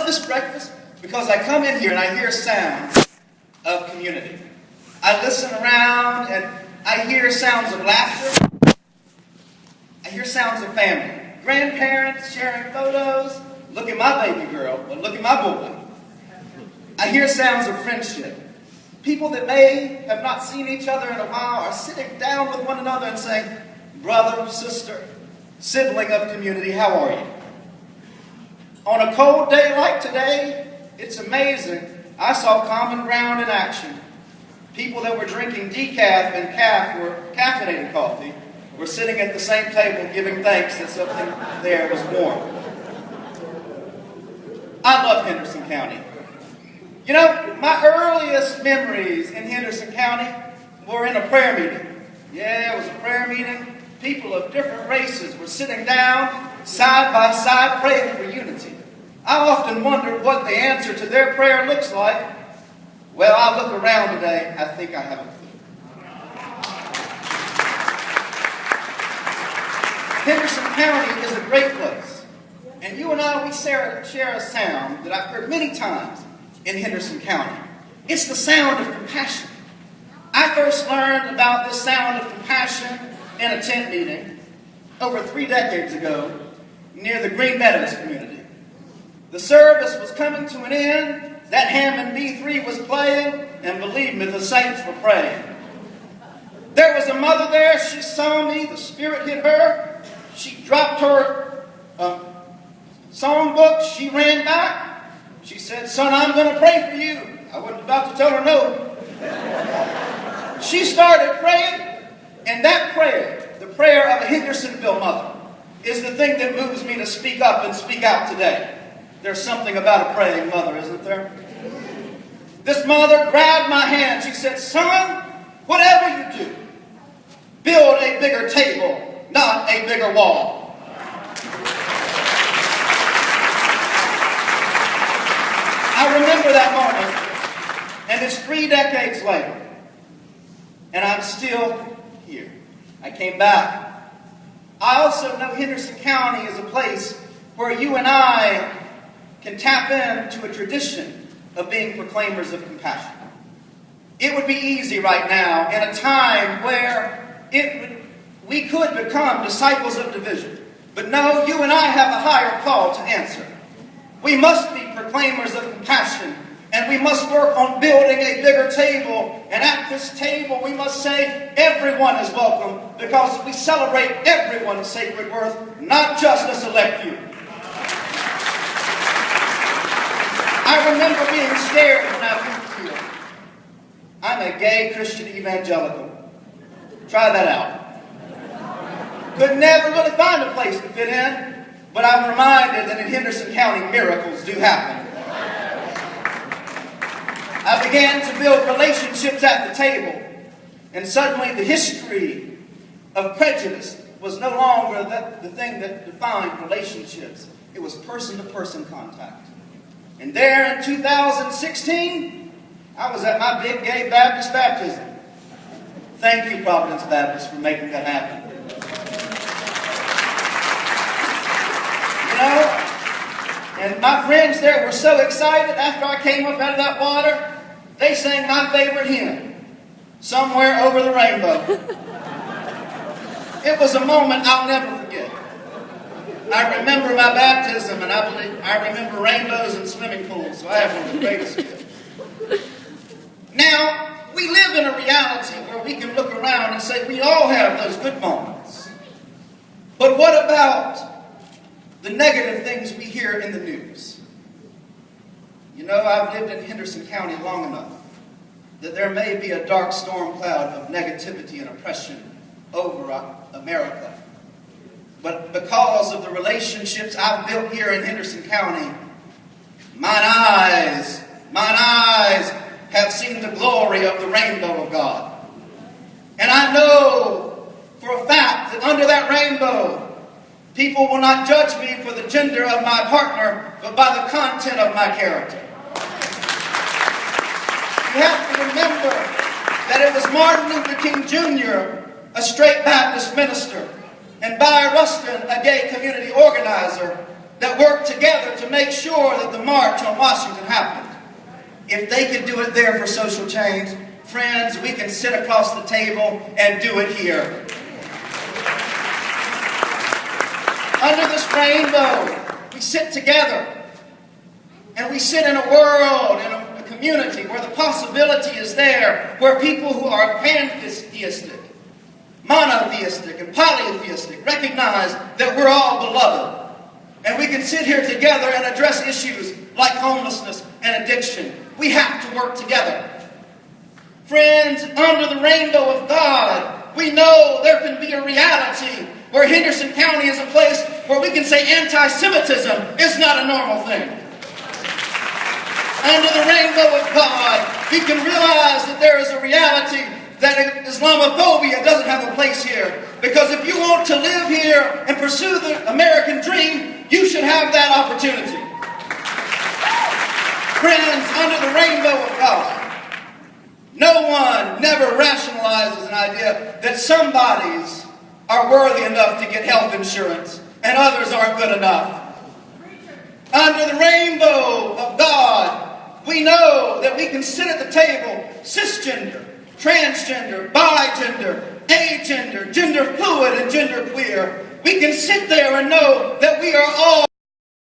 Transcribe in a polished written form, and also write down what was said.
this breakfast because I come in here and I hear sounds of community. I listen around and I hear sounds of laughter. I hear sounds of family. Grandparents sharing photos. Look at my baby girl, or look at my boy. I hear sounds of friendship. People that may have not seen each other in a while are sitting down with one another and saying, brother, sister, sibling of community, how are you? On a cold day like today, it's amazing. I saw common ground in action. People that were drinking decaf and caffeinated coffee were sitting at the same table giving thanks that something there was warm. I love Henderson County. You know, my earliest memories in Henderson County were in a prayer meeting. Yeah, it was a prayer meeting. People of different races were sitting down, side by side, praying for unity. I often wondered what the answer to their prayer looks like. Well, I look around today, I think I have a clue. Henderson County is a great place. And you and I, we share a sound that I've heard many times in Henderson County. It's the sound of compassion. I first learned about this sound of compassion in a tent meeting over 3 decades ago near the Green Meadows community. The service was coming to an end, that Hammond B3 was playing, and believe me, the saints were praying. There was a mother there, she saw me, the Spirit hit her, she dropped her songbook, she ran back. She said, son, I'm going to pray for you. I wasn't about to tell her no. She started praying, and that prayer, the prayer of a Hendersonville mother, is the thing that moves me to speak up and speak out today. There's something about a praying mother, isn't there? This mother grabbed my hand. She said, son, whatever you do, build a bigger table, not a bigger wall. I remember that moment, and it's 3 decades later, and I'm still here. I came back. I also know Henderson County is a place where you and I can tap into a tradition of being proclaimers of compassion. It would be easy right now in a time where we could become disciples of division. But no, you and I have a higher call to answer. We must be proclaimers of compassion, and we must work on building a bigger table. And at this table, we must say everyone is welcome, because we celebrate everyone's sacred worth, not just a select few. I remember being scared when I moved here. I'm a gay Christian evangelical. Try that out. Could never really find a place to fit in. But I'm reminded that in Henderson County, miracles do happen. I began to build relationships at the table, and suddenly the history of prejudice was no longer the thing that defined relationships. It was person-to-person contact. And there in 2016, I was at my big gay Baptist baptism. Thank you, Providence Baptist, for making that happen. And my friends there were so excited after I came up out of that water, they sang my favorite hymn, Somewhere Over the Rainbow. It was a moment I'll never forget. I remember my baptism, and I remember rainbows and swimming pools, so I have one of the greatest gifts. Now, we live in a reality where we can look around and say we all have those good moments. But what about the negative things we hear in the news? You know, I've lived in Henderson County long enough that there may be a dark storm cloud of negativity and oppression over America. But because of the relationships I've built here in Henderson County, mine eyes have seen the glory of the rainbow of God. And I know for a fact that under that rainbow, people will not judge me for the gender of my partner, but by the content of my character. You have to remember that it was Martin Luther King Jr., a straight Baptist minister, and By Rustin, a gay community organizer, that worked together to make sure that the March on Washington happened. If they could do it there for social change, friends, we can sit across the table and do it here. Under this rainbow, we sit together, and we sit in a world, in a community where the possibility is there, where people who are pantheistic, monotheistic, and polytheistic recognize that we're all beloved. And we can sit here together and address issues like homelessness and addiction. We have to work together. Friends, under the rainbow of God, we know there can be a reality where Henderson County is a place where we can say anti-Semitism is not a normal thing. Under the rainbow of God, we can realize that there is a reality that Islamophobia doesn't have a place here. Because if you want to live here and pursue the American dream, you should have that opportunity. Friends, under the rainbow of God, no one never rationalizes an idea that some bodies are worthy enough to get health insurance and others aren't good enough. Under the rainbow of God, we know that we can sit at the table, cisgender, transgender, bigender, agender, gender fluid, and gender queer. We can sit there and know that we are all